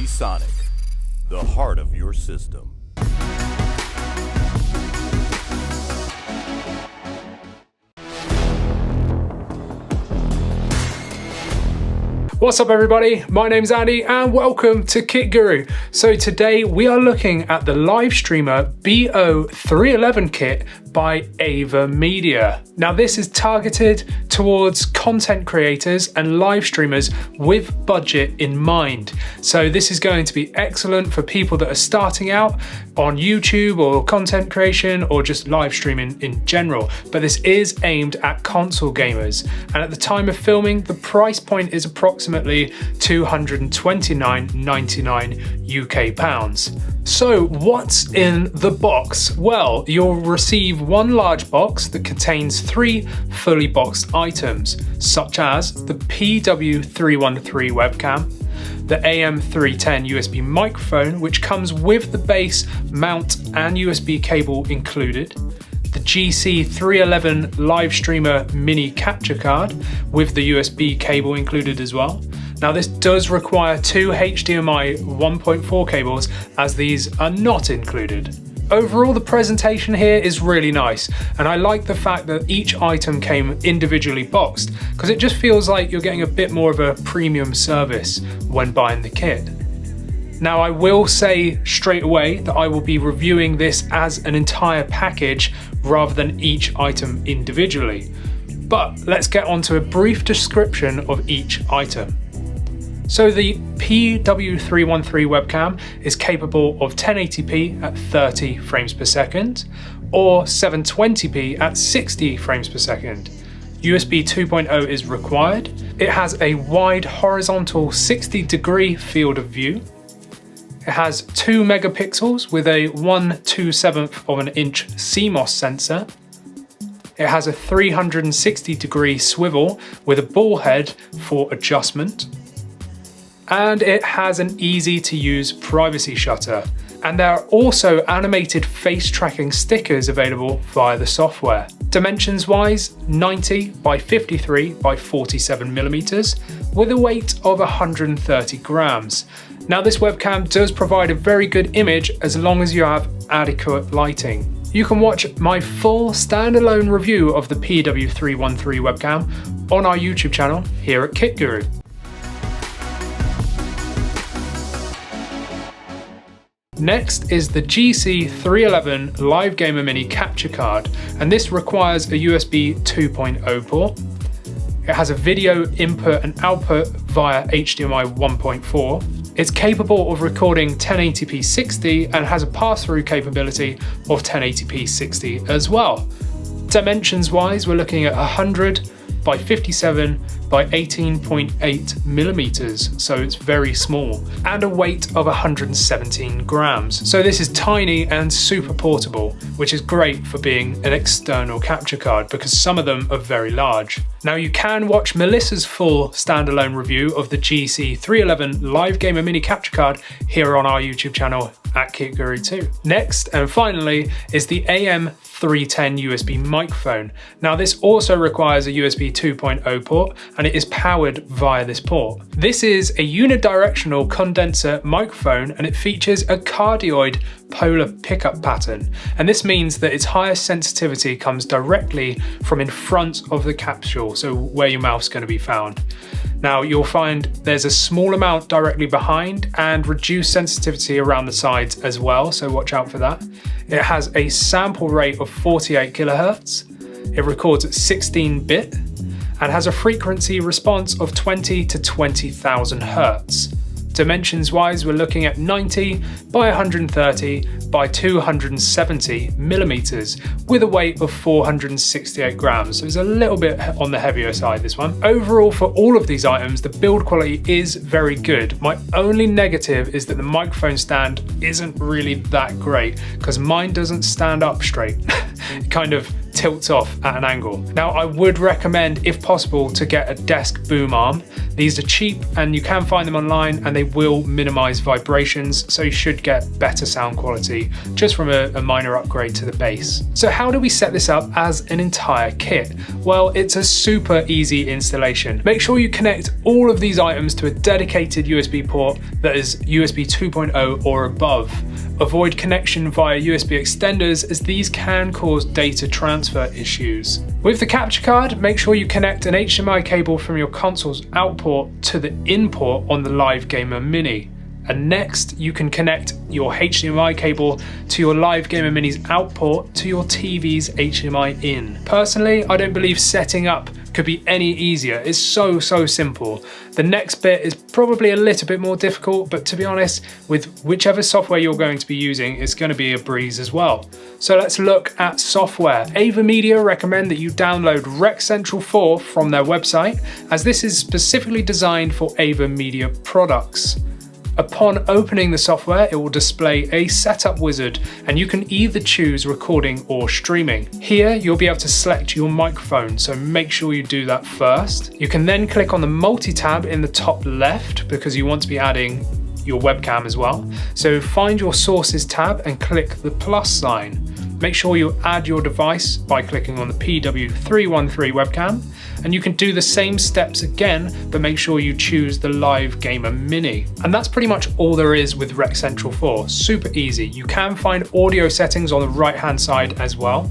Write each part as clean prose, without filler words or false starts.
Sonic, the heart of your system. What's up everybody, my name's Andy and welcome to Kit Guru. So today we are looking at the Livestreamer BO311 kit by AVerMedia. Now this is targeted towards content creators and live streamers with budget in mind. So this is going to be excellent for people that are starting out on YouTube or content creation or just live streaming in general. But this is aimed at console gamers. And at the time of filming, the price point is approximately £229.99 UK pounds. So what's in the box? Well, you'll receive one large box that contains 3 fully boxed items, such as the PW313 webcam, the AM310 USB microphone, which comes with the base mount and USB cable included, the GC311 Livestreamer mini capture card with the USB cable included as well. Now this does require 2 HDMI 1.4 cables, as these are not included. Overall, the presentation here is really nice, and I like the fact that each item came individually boxed, because it just feels like you're getting a bit more of a premium service when buying the kit. Now I will say straight away that I will be reviewing this as an entire package rather than each item individually. But let's get on to a brief description of each item. So the PW313 webcam is capable of 1080p at 30 frames per second or 720p at 60 frames per second. USB 2.0 is required. It has a wide horizontal 60-degree field of view. It has 2 megapixels with a 1/2/7 of an inch CMOS sensor. It has a 360-degree swivel with a ball head for adjustment. And it has an easy to use privacy shutter. And there are also animated face tracking stickers available via the software. Dimensions wise, 90 by 53 by 47 millimeters with a weight of 130 grams. Now this webcam does provide a very good image as long as you have adequate lighting. You can watch my full standalone review of the PW313 webcam on our YouTube channel here at Kit Guru. Next is the GC311 Live Gamer Mini Capture Card, and this requires a USB 2.0 port. It has a video input and output via HDMI 1.4. It's capable of recording 1080p 60 and has a pass-through capability of 1080p 60 as well. Dimensions wise, we're looking at 100 by 57 by 18.8 millimeters, so it's very small, and a weight of 117 grams. So this is tiny and super portable, which is great for being an external capture card because some of them are very large. Now you can watch Melissa's full standalone review of the GC311 Live Gamer Mini Capture Card here on our YouTube channel at Kit Guru 2. Next and finally is the AM310 USB microphone. Now this also requires a USB 2.0 port and it is powered via this port. This is a unidirectional condenser microphone and it features a cardioid polar pickup pattern, and this means that its highest sensitivity comes directly from in front of the capsule, so where your mouth's going to be found. Now you'll find there's a small amount directly behind and reduced sensitivity around the sides as well, so watch out for that. It has a sample rate of 48 kilohertz. It records at 16-bit and has a frequency response of 20 to 20,000 hertz. Dimensions wise, we're looking at 90 by 130 by 270 millimeters with a weight of 468 grams. So it's a little bit on the heavier side, this one. Overall, for all of these items, the build quality is very good. My only negative is that the microphone stand isn't really that great because mine doesn't stand up straight. It kind of tilts off at an angle. Now I would recommend, if possible, to get a desk boom arm. These are cheap and you can find them online, and they will minimize vibrations, so you should get better sound quality just from a minor upgrade to the bass. So how do we set this up as an entire kit? Well, it's a super easy installation. Make sure you connect all of these items to a dedicated USB port that is USB 2.0 or above. Avoid connection via USB extenders, as these can cause data transfer issues. With the capture card, make sure you connect an HDMI cable from your console's out port to the in port on the Live Gamer Mini. And next, you can connect your HDMI cable to your Live Gamer Mini's out port to your TV's HDMI in. Personally, I don't believe setting up could be any easier. It's so simple. The next bit is probably a little bit more difficult, but to be honest, with whichever software you're going to be using, it's going to be a breeze as well. So let's look at software. AVerMedia recommend that you download Rec Central 4 from their website, as this is specifically designed for AVerMedia products. Upon opening the software, it will display a setup wizard, and you can either choose recording or streaming. Here, you'll be able to select your microphone, so make sure you do that first. You can then click on the multi-tab in the top left, because you want to be adding your webcam as well. So find your sources tab and click the plus sign. Make sure you add your device by clicking on the PW313 webcam, and you can do the same steps again, but make sure you choose the Live Gamer Mini. And that's pretty much all there is with Rec Central 4. Super easy. You can find audio settings on the right hand side as well.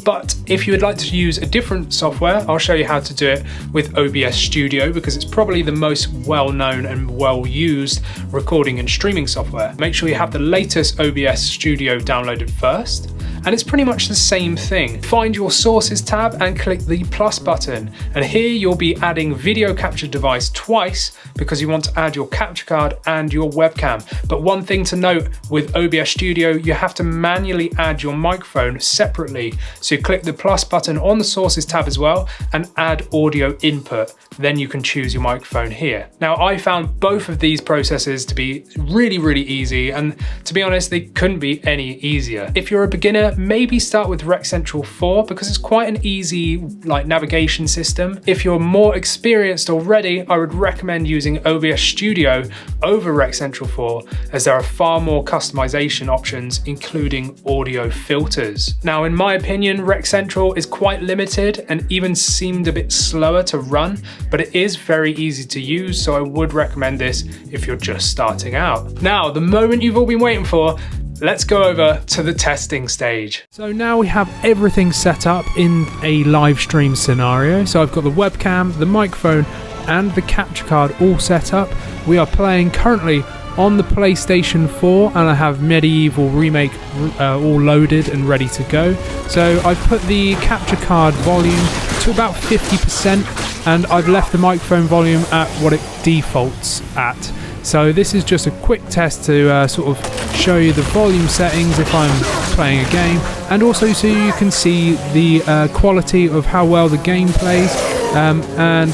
But if you would like to use a different software, I'll show you how to do it with OBS Studio, because it's probably the most well-known and well-used recording and streaming software. Make sure you have the latest OBS Studio downloaded first, and it's pretty much the same thing. Find your sources tab and click the plus button, and here you'll be adding video capture device twice, because you want to add your capture card and your webcam. But one thing to note with OBS Studio, you have to manually add your microphone separately. So you click the plus button on the sources tab as well and add audio input. Then you can choose your microphone here. Now, I found both of these processes to be really easy, and to be honest, they couldn't be any easier. If you're a beginner, maybe start with Rec Central 4, because it's quite an easy navigation system. If you're more experienced already, I would recommend using OBS Studio over Rec Central 4, as there are far more customization options, including audio filters. Now, in my opinion, Rec Central is quite limited and even seemed a bit slower to run, but it is very easy to use, so I would recommend this if you're just starting out. Now, the moment you've all been waiting for, let's go over to the testing stage. So now we have everything set up in a live stream scenario. So I've got the webcam, the microphone, and the capture card all set up. We are playing currently on the PlayStation 4, and I have Medieval Remake all loaded and ready to go. So I've put the capture card volume to about 50%, and I've left the microphone volume at what it defaults at. So this is just a quick test to sort of show you the volume settings if I'm playing a game, and also so you can see the quality of how well the game plays, and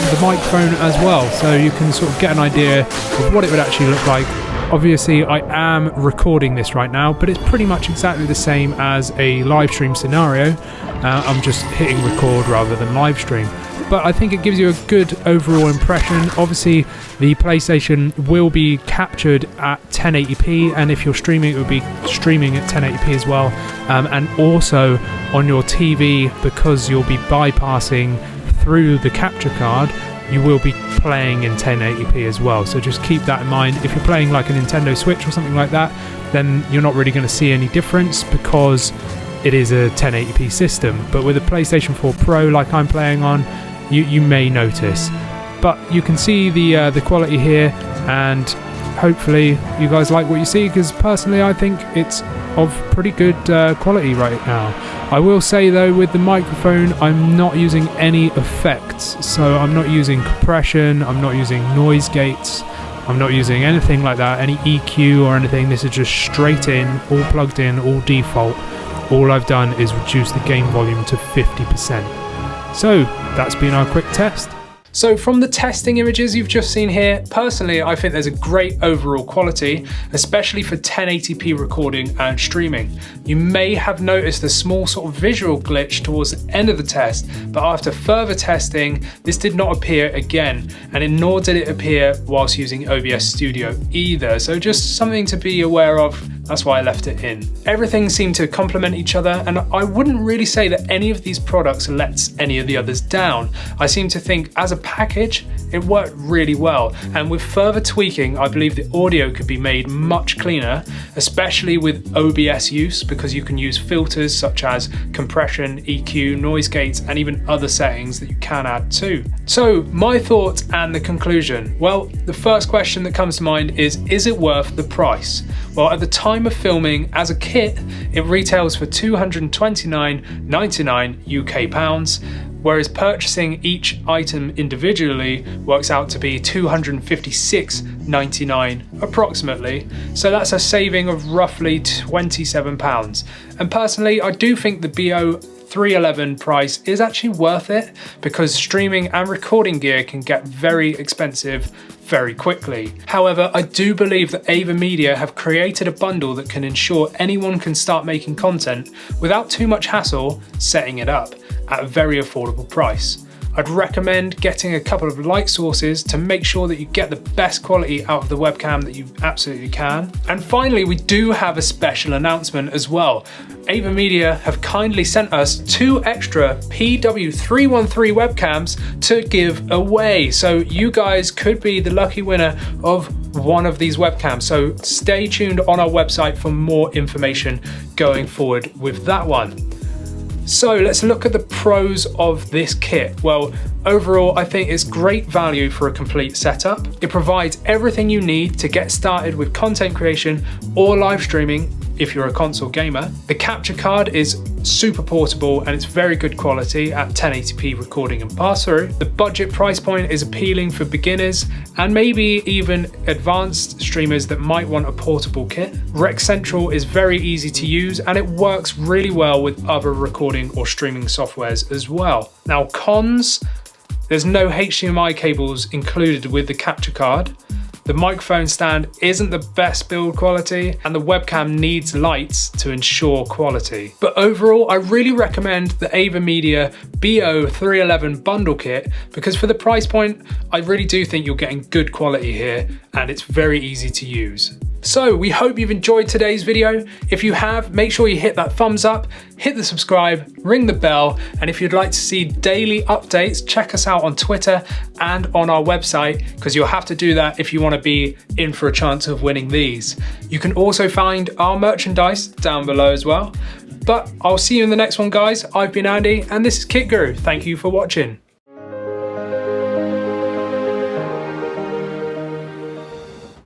the microphone as well, so you can sort of get an idea of what it would actually look like. Obviously, I am recording this right now, but it's pretty much exactly the same as a live stream scenario. I'm just hitting record rather than live stream. But I think it gives you a good overall impression. Obviously, the PlayStation will be captured at 1080p, and if you're streaming, it will be streaming at 1080p as well. And also on your TV, because you'll be bypassing through the capture card, you will be playing in 1080p as well. So just keep that in mind. If you're playing like a Nintendo Switch or something like that, then you're not really going to see any difference, because it is a 1080p system. But with a PlayStation 4 Pro like I'm playing on, you may notice. But you can see the quality here, and hopefully you guys like what you see, because personally I think it's of pretty good quality right now. I will say though, with the microphone, I'm not using any effects, so I'm not using compression, I'm not using noise gates, I'm not using anything like that, any EQ or anything. This is just straight in, all plugged in, all default. All I've done is reduce the gain volume to 50%. So that's been our quick test. So from the testing images you've just seen here, personally I think there's a great overall quality, especially for 1080p recording and streaming. You may have noticed a small sort of visual glitch towards the end of the test, but after further testing, this did not appear again, and nor did it appear whilst using OBS Studio either, so just something to be aware of. That's why I left it in. Everything seemed to complement each other, and I wouldn't really say that any of these products lets any of the others down. I seem to think as a package, it worked really well, and with further tweaking, I believe the audio could be made much cleaner, especially with OBS use, because you can use filters such as compression, EQ, noise gates, and even other settings that you can add too. So my thoughts and the conclusion. Well, the first question that comes to mind is it worth the price? Well, at the time of filming, as a kit, it retails for £229.99 UK pounds, whereas purchasing each item individually works out to be £256.99 approximately, so that's a saving of roughly £27. And personally, I do think the BO311 price is actually worth it, because streaming and recording gear can get very expensive very quickly. However, I do believe that AVerMedia have created a bundle that can ensure anyone can start making content without too much hassle setting it up at a very affordable price. I'd recommend getting a couple of light sources to make sure that you get the best quality out of the webcam that you absolutely can. And finally, we do have a special announcement as well. AVerMedia have kindly sent us 2 extra PW313 webcams to give away. So you guys could be the lucky winner of one of these webcams. So stay tuned on our website for more information going forward with that one. So let's look at the pros of this kit. Well, overall, I think it's great value for a complete setup. It provides everything you need to get started with content creation or live streaming if you're a console gamer. The capture card is super portable and it's very good quality at 1080p recording and pass-through. The budget price point is appealing for beginners and maybe even advanced streamers that might want a portable kit. Rec Central is very easy to use and it works really well with other recording or streaming softwares as well. Now, cons: there's no HDMI cables included with the capture card. The microphone stand isn't the best build quality, and the webcam needs lights to ensure quality. But overall, I really recommend the AVerMedia BO311 bundle kit, because for the price point, I really do think you're getting good quality here, and it's very easy to use. So we hope you've enjoyed today's video. If you have, make sure you hit that thumbs up, hit the subscribe, ring the bell, and if you'd like to see daily updates, check us out on Twitter and on our website, because you'll have to do that if you want to be in for a chance of winning these. You can also find our merchandise down below as well. But I'll see you in the next one, guys. I've been Andy, and this is Kit Guru. Thank you for watching.